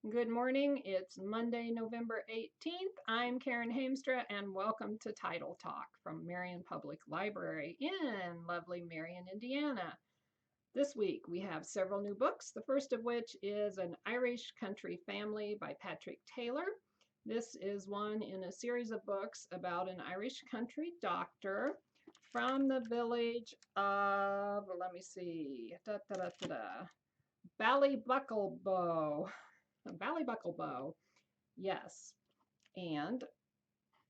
Good morning. It's Monday, November 18th. I'm Karen Hamstra, and welcome to Title Talk from Marion Public Library in lovely Marion, Indiana. This week we have several new books, the first of which is An Irish Country Family by Patrick Taylor. This is one in a series of books about an Irish country doctor from the village of, let me see, Ballybucklebow. Ballybucklebow, yes. And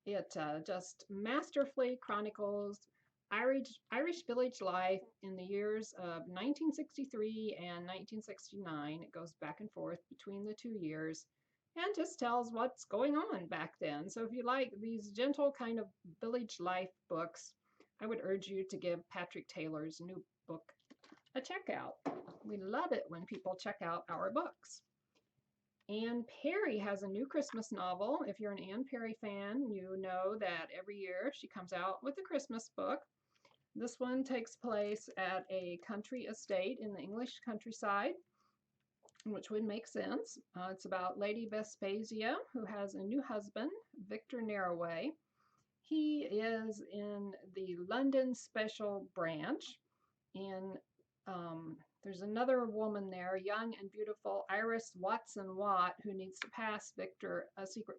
it just masterfully chronicles Irish village life in the years of 1963 and 1969. It goes back and forth between the 2 years and just tells what's going on back then. So if you like these gentle kind of village life books, I would urge you to give Patrick Taylor's new book a check out. We love it when people check out our books. Anne Perry has a new Christmas novel. If you're an Anne Perry fan, you know that every year she comes out with a Christmas book. This one takes place at a country estate in the English countryside, which would make sense. It's about Lady Vespasia, who has a new husband, Victor Narroway. He is in the London Special Branch, and there's another woman there, young and beautiful Iris Watson Watt, who needs to pass Victor a secret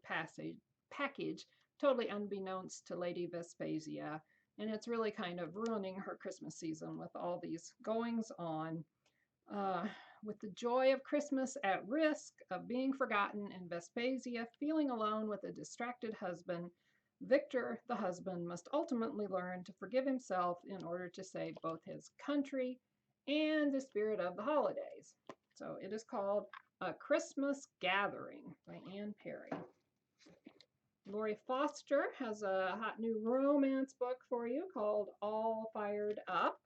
package, totally unbeknownst to Lady Vespasia. And it's really kind of ruining her Christmas season with all these goings on. With the joy of Christmas at risk of being forgotten and Vespasia feeling alone with a distracted husband, Victor, the husband, must ultimately learn to forgive himself in order to save both his country and the spirit of the holidays. So it is called A Christmas Gathering by Anne Perry. Lori Foster has a hot new romance book for you called All Fired Up.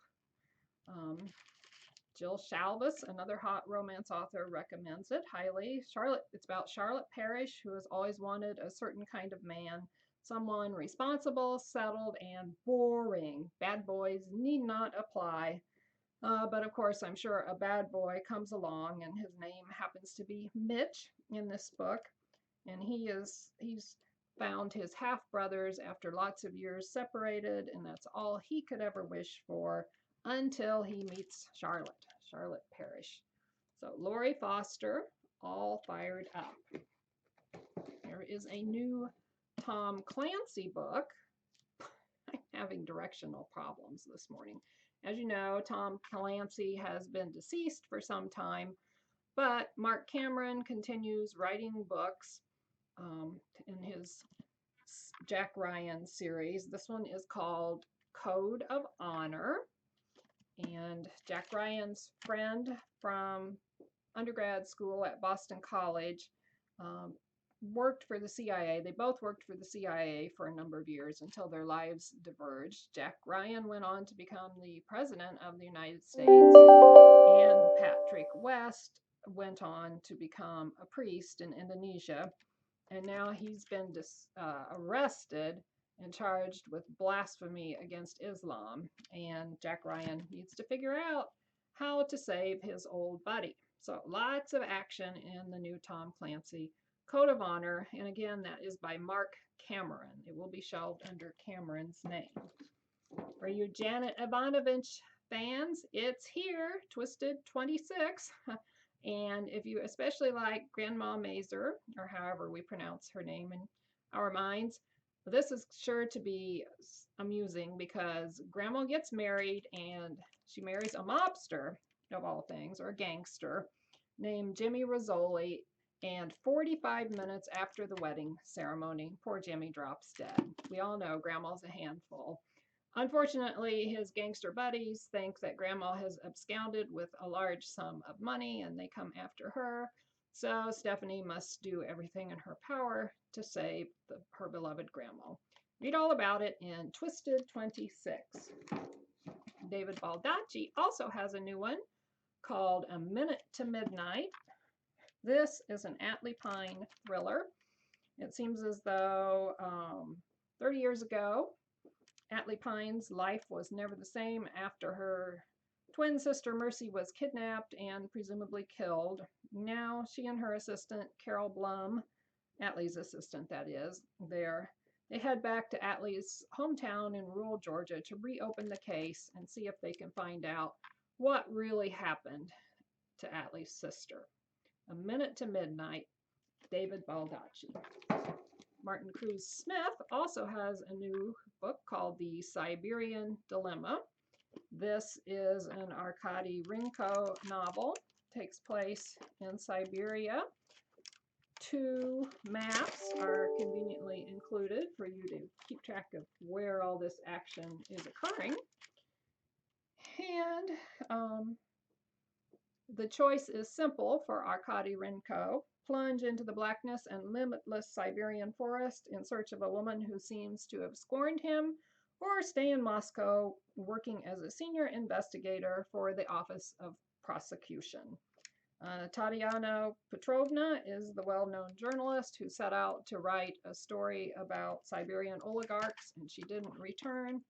Jill Shalvis, another hot romance author, recommends it highly. It's about Charlotte Parrish, who has always wanted a certain kind of man, someone responsible, settled, and boring. Bad boys need not apply. But of course, I'm sure a bad boy comes along, and his name happens to be Mitch in this book. And he's found his half brothers after lots of years separated, and that's all he could ever wish for until he meets Charlotte Parrish. So Lori Foster, All Fired Up. There is a new Tom Clancy book. I'm having directional problems this morning. As you know, Tom Clancy has been deceased for some time, but Mark Cameron continues writing books in his Jack Ryan series. This one is called Code of Honor. And Jack Ryan's friend from undergrad school at Boston College worked for the CIA. They both worked for the CIA for a number of years until their lives diverged. Jack Ryan went on to become the President of the United States, and Patrick West went on to become a priest in Indonesia. And now he's been arrested and charged with blasphemy against Islam. And Jack Ryan needs to figure out how to save his old buddy. So lots of action in the new Tom Clancy Code of Honor. And again, that is by Mark Cameron. It will be shelved under Cameron's name. For you Janet Ivanovich fans, it's here, Twisted 26. And if you especially like Grandma Mazer, or however we pronounce her name in our minds, this is sure to be amusing because Grandma gets married and she marries a mobster, of all things, or a gangster, named Jimmy Rizzoli. And 45 minutes after the wedding ceremony, poor Jimmy drops dead. We all know Grandma's a handful. Unfortunately, his gangster buddies think that Grandma has absconded with a large sum of money and they come after her. So Stephanie must do everything in her power to save her beloved Grandma. Read all about it in Twisted 26. David Baldacci also has a new one called A Minute to Midnight. This is an Atlee Pine thriller. It seems as though 30 years ago, Atlee Pine's life was never the same after her Twin sister Mercy was kidnapped and presumably killed. Now she and her assistant, Carol Blum, Atlee's assistant that is, they head back to Atlee's hometown in rural Georgia to reopen the case and see if they can find out what really happened to Atlee's sister. A Minute to Midnight, David Baldacci. Martin Cruz Smith also has a new book called The Siberian Dilemma. This is an Arkady Rinko novel. Takes place in Siberia. 2 maps are conveniently included for you to keep track of where all this action is occurring. And the choice is simple for Arkady Rinko. Plunge into the blackness and limitless Siberian forest in search of a woman who seems to have scorned him, or stay in Moscow working as a senior investigator for the Office of Prosecution. Tatiana Petrovna is the well-known journalist who set out to write a story about Siberian oligarchs, and she didn't return.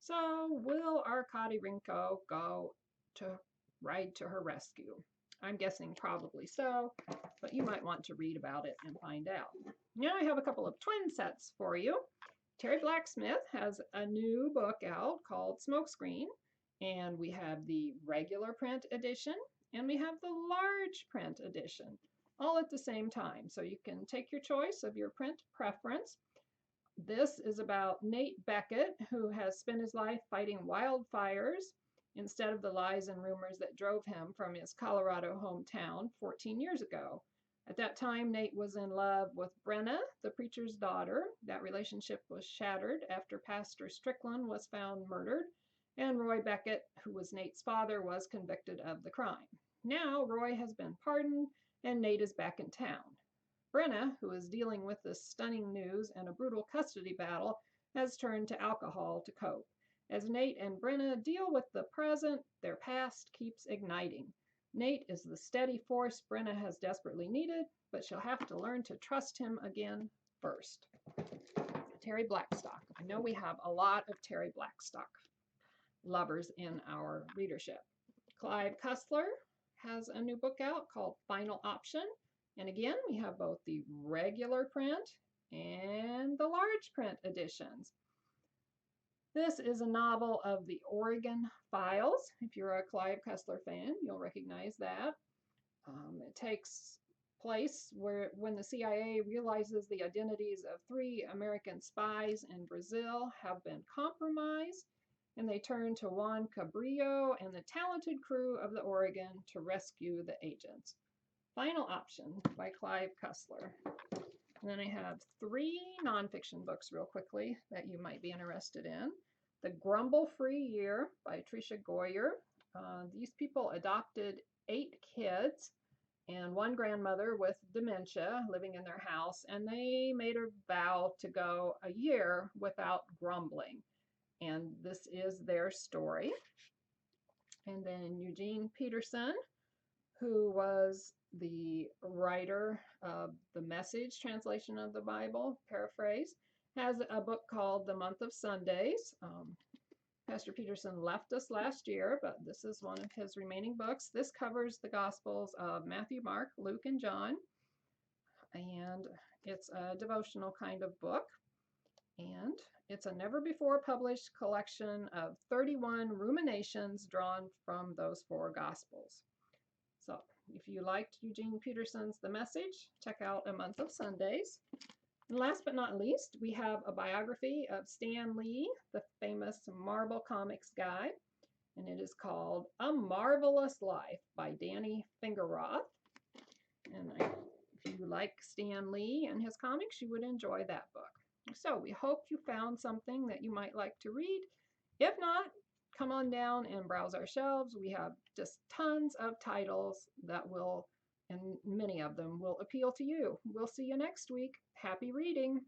So will Arkady Rinko go to ride to her rescue? I'm guessing probably so, but you might want to read about it and find out. Now I have a couple of twin sets for you. Terry Blacksmith has a new book out called Smokescreen, and we have the regular print edition and we have the large print edition, all at the same time. So you can take your choice of your print preference. This is about Nate Beckett, who has spent his life fighting wildfires instead of the lies and rumors that drove him from his Colorado hometown 14 years ago. At that time, Nate was in love with Brenna, the preacher's daughter. That relationship was shattered after Pastor Strickland was found murdered, and Roy Beckett, who was Nate's father, was convicted of the crime. Now, Roy has been pardoned, and Nate is back in town. Brenna, who is dealing with this stunning news and a brutal custody battle, has turned to alcohol to cope. As Nate and Brenna deal with the present, their past keeps igniting. Nate is the steady force Brenna has desperately needed, but she'll have to learn to trust him again first. Terry Blackstock. I know we have a lot of Terry Blackstock lovers in our readership. Clive Cussler has a new book out called Final Option. And again, we have both the regular print and the large print editions. This is a novel of the Oregon Files. If you're a Clive Cussler fan, you'll recognize that. It takes place when the CIA realizes the identities of 3 American spies in Brazil have been compromised, and they turn to Juan Cabrillo and the talented crew of the Oregon to rescue the agents. Final Option by Clive Cussler. And then I have 3 nonfiction books real quickly that you might be interested in. The Grumble-Free Year by Tricia Goyer. These people adopted 8 kids and 1 grandmother with dementia living in their house, and they made a vow to go a year without grumbling. And this is their story. And then Eugene Peterson, who was the writer of the Message translation of the Bible, paraphrase, has a book called The Month of Sundays. Pastor Peterson left us last year, but this is one of his remaining books. This covers the Gospels of Matthew, Mark, Luke, and John, and it's a devotional kind of book. And it's a never-before-published collection of 31 ruminations drawn from those 4 Gospels. So if you liked Eugene Peterson's The Message, check out A Month of Sundays. And last but not least, we have a biography of Stan Lee, the famous Marvel Comics guy, and it is called A Marvelous Life by Danny Fingerroth. And if you like Stan Lee and his comics, you would enjoy that book. So we hope you found something that you might like to read. If not, come on down and browse our shelves. We have just tons of titles that will, and many of them will appeal to you. We'll see you next week. Happy reading.